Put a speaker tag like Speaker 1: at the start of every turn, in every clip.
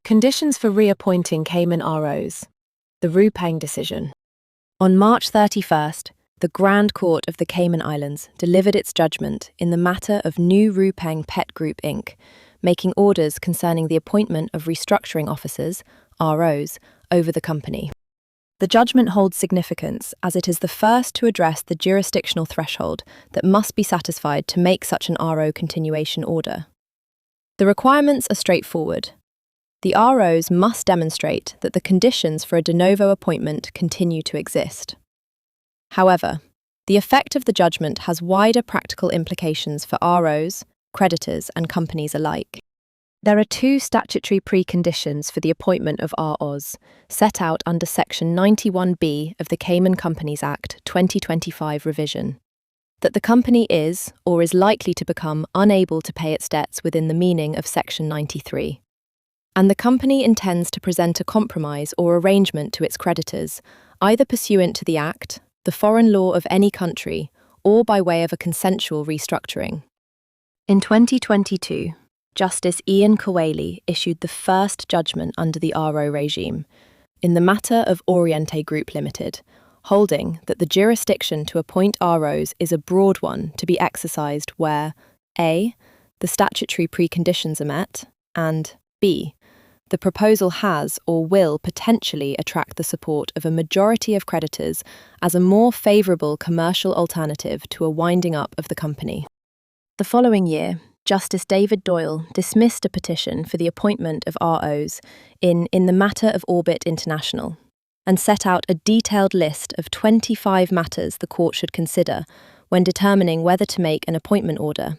Speaker 1: Conditions for reappointing Cayman ROs. The Ruipeng decision. On March 31st, the Grand Court of the Cayman Islands delivered its judgment in the matter of New Ruipeng Pet Group Inc., making orders concerning the appointment of restructuring officers, ROs, over the company. The judgment holds significance as it is the first to address the jurisdictional threshold that must be satisfied to make such an RO continuation order. The requirements are straightforward. The ROs must demonstrate that the conditions for a de novo appointment continue to exist. However, the effect of the judgment has wider practical implications for ROs, creditors, and companies alike. There are two statutory preconditions for the appointment of ROs, set out under Section 91B of the Cayman Companies Act 2025 revision. That the company is, or is likely to become, unable to pay its debts within the meaning of Section 93. And the company intends to present a compromise or arrangement to its creditors, either pursuant to the Act, the foreign law of any country, or by way of a consensual restructuring. In 2022, Justice Ian Kawali issued the first judgment under the RO regime, in the matter of Oriente Group Limited, holding that the jurisdiction to appoint ROs is a broad one to be exercised where A. the statutory preconditions are met, and B. the proposal has or will potentially attract the support of a majority of creditors as a more favourable commercial alternative to a winding up of the company. The following year, Justice David Doyle dismissed a petition for the appointment of ROs in the matter of Orbit International, and set out a detailed list of 25 matters the court should consider when determining whether to make an appointment order,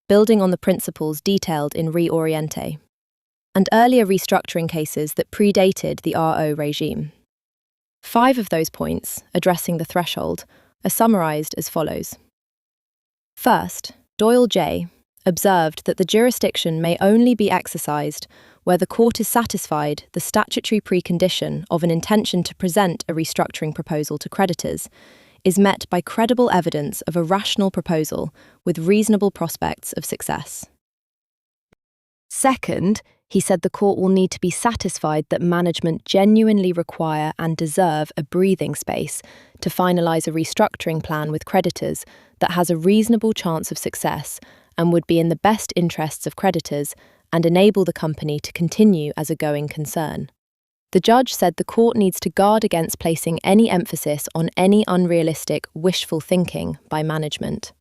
Speaker 1: building on the principles detailed in Reoriente and earlier restructuring cases that predated the RO regime. 5 of those points, addressing the threshold, are summarised as follows. First, Doyle J. observed that the jurisdiction may only be exercised where the court is satisfied the statutory precondition of an intention to present a restructuring proposal to creditors is met by credible evidence of a rational proposal with reasonable prospects of success. Second, he said the court will need to be satisfied that management genuinely require and deserve a breathing space to finalise a restructuring plan with creditors that has a reasonable chance of success and would be in the best interests of creditors and enable the company to continue as a going concern. The judge said the court needs to guard against placing any emphasis on any unrealistic, wishful thinking by management.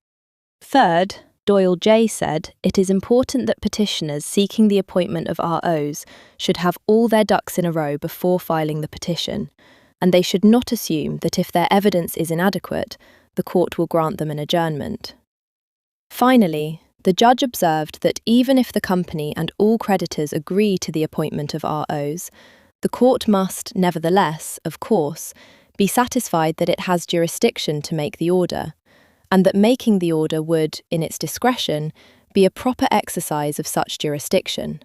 Speaker 1: Third, Doyle J. said it is important that petitioners seeking the appointment of ROs should have all their ducks in a row before filing the petition, and they should not assume that if their evidence is inadequate, the court will grant them an adjournment. Finally, the judge observed that even if the company and all creditors agree to the appointment of ROs, the court must, nevertheless, of course, be satisfied that it has jurisdiction to make the order, and that making the order would, in its discretion, be a proper exercise of such jurisdiction.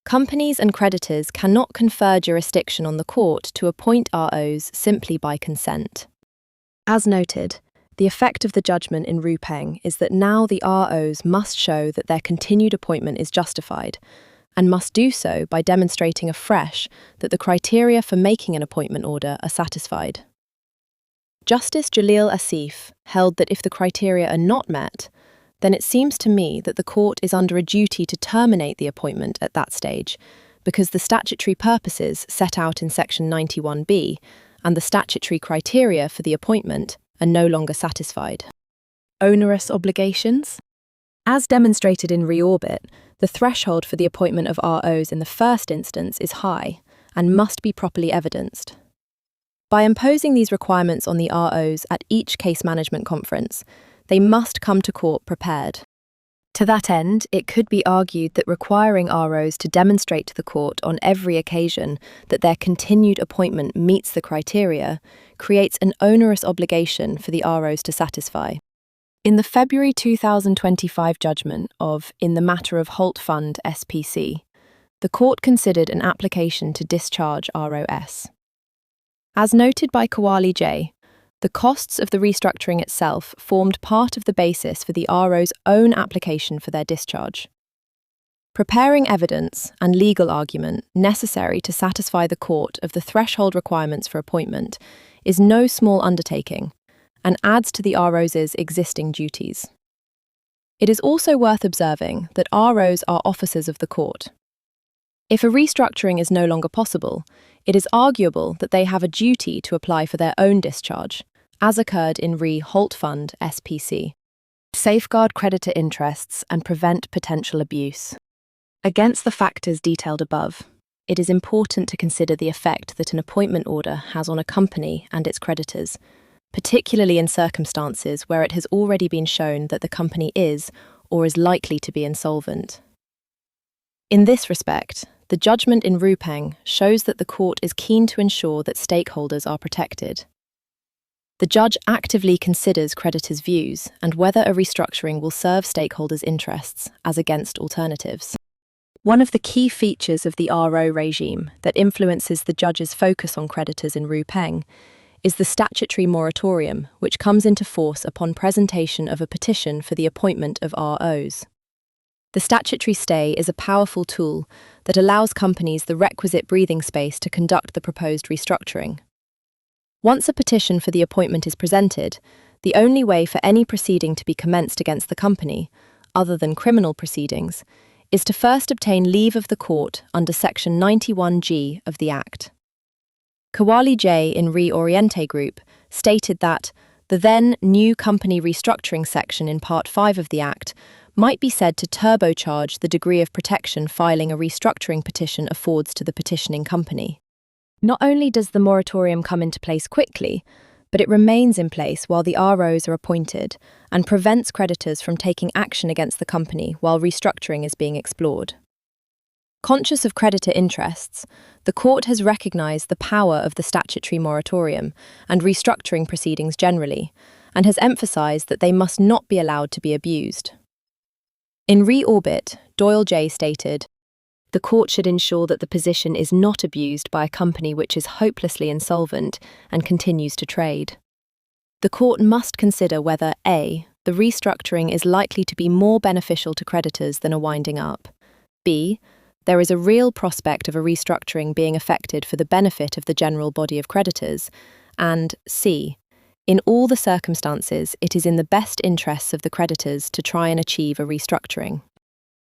Speaker 1: Companies and creditors cannot confer jurisdiction on the court to appoint ROs simply by consent. As noted, the effect of the judgment in Ruipeng is that now the ROs must show that their continued appointment is justified, and must do so by demonstrating afresh that the criteria for making an appointment order are satisfied. Justice Jalil Asif held that if the criteria are not met, then it seems to me that the court is under a duty to terminate the appointment at that stage, because the statutory purposes set out in Section 91B and the statutory criteria for the appointment are no longer satisfied. Onerous obligations? As demonstrated in Reorbit, the threshold for the appointment of ROs in the first instance is high and must be properly evidenced. By imposing these requirements on the ROs at each case management conference, they must come to court prepared. To that end, it could be argued that requiring ROs to demonstrate to the court on every occasion that their continued appointment meets the criteria creates an onerous obligation for the ROs to satisfy. In the February 2025 judgment of In the Matter of Holt Fund SPC, the court considered an application to discharge ROS. As noted by Kawali J., the costs of the restructuring itself formed part of the basis for the RO's own application for their discharge. Preparing evidence and legal argument necessary to satisfy the court of the threshold requirements for appointment is no small undertaking and adds to the ROs' existing duties. It is also worth observing that ROs are officers of the court. If a restructuring is no longer possible, it is arguable that they have a duty to apply for their own discharge, as occurred in Re Holt Fund SPC. Safeguard creditor interests and prevent potential abuse. Against the factors detailed above, it is important to consider the effect that an appointment order has on a company and its creditors, particularly in circumstances where it has already been shown that the company is or is likely to be insolvent. In this respect, the judgment in Ruipeng shows that the court is keen to ensure that stakeholders are protected. The judge actively considers creditors' views and whether a restructuring will serve stakeholders' interests as against alternatives. One of the key features of the RO regime that influences the judge's focus on creditors in Ruipeng is the statutory moratorium, which comes into force upon presentation of a petition for the appointment of ROs. The statutory stay is a powerful tool that allows companies the requisite breathing space to conduct the proposed restructuring. Once a petition for the appointment is presented, the only way for any proceeding to be commenced against the company, other than criminal proceedings, is to first obtain leave of the court under Section 91G of the Act. Kawali J. in Re Oriente Group stated that the then new company restructuring section in Part 5 of the Act might be said to turbocharge the degree of protection filing a restructuring petition affords to the petitioning company. Not only does the moratorium come into place quickly, but it remains in place while the ROs are appointed and prevents creditors from taking action against the company while restructuring is being explored. Conscious of creditor interests, the court has recognised the power of the statutory moratorium and restructuring proceedings generally, and has emphasised that they must not be allowed to be abused. In Re-Orbit, Doyle J. stated, "The court should ensure that the position is not abused by a company which is hopelessly insolvent and continues to trade. The court must consider whether A. the restructuring is likely to be more beneficial to creditors than a winding up, B. there is a real prospect of a restructuring being effected for the benefit of the general body of creditors, and C. in all the circumstances it is in the best interests of the creditors to try and achieve a restructuring.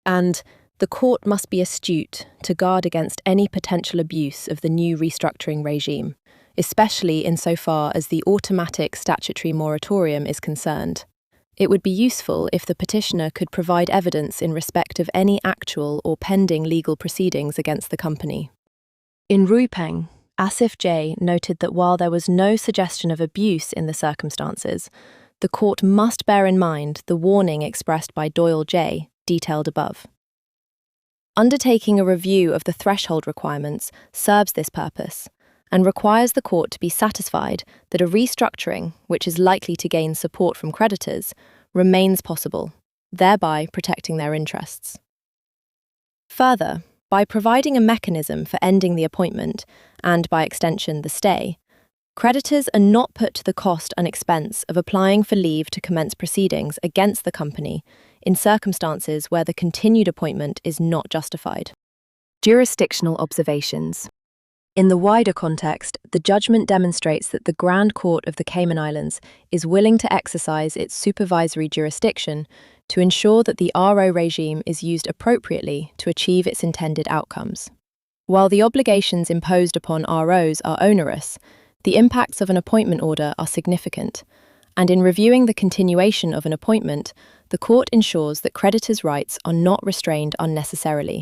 Speaker 1: And the court must be astute to guard against any potential abuse of the new restructuring regime, especially insofar as the automatic statutory moratorium is concerned. It would be useful if the petitioner could provide evidence in respect of any actual or pending legal proceedings against the company." In Ruipeng, Asif J. noted that while there was no suggestion of abuse in the circumstances, the court must bear in mind the warning expressed by Doyle J., detailed above. Undertaking a review of the threshold requirements serves this purpose and requires the court to be satisfied that a restructuring, which is likely to gain support from creditors, remains possible, thereby protecting their interests. Further, by providing a mechanism for ending the appointment, and by extension the stay, creditors are not put to the cost and expense of applying for leave to commence proceedings against the company in circumstances where the continued appointment is not justified. Jurisdictional observations. In the wider context, the judgment demonstrates that the Grand Court of the Cayman Islands is willing to exercise its supervisory jurisdiction to ensure that the RO regime is used appropriately to achieve its intended outcomes. While the obligations imposed upon ROs are onerous, the impacts of an appointment order are significant, and in reviewing the continuation of an appointment, the court ensures that creditors' rights are not restrained unnecessarily.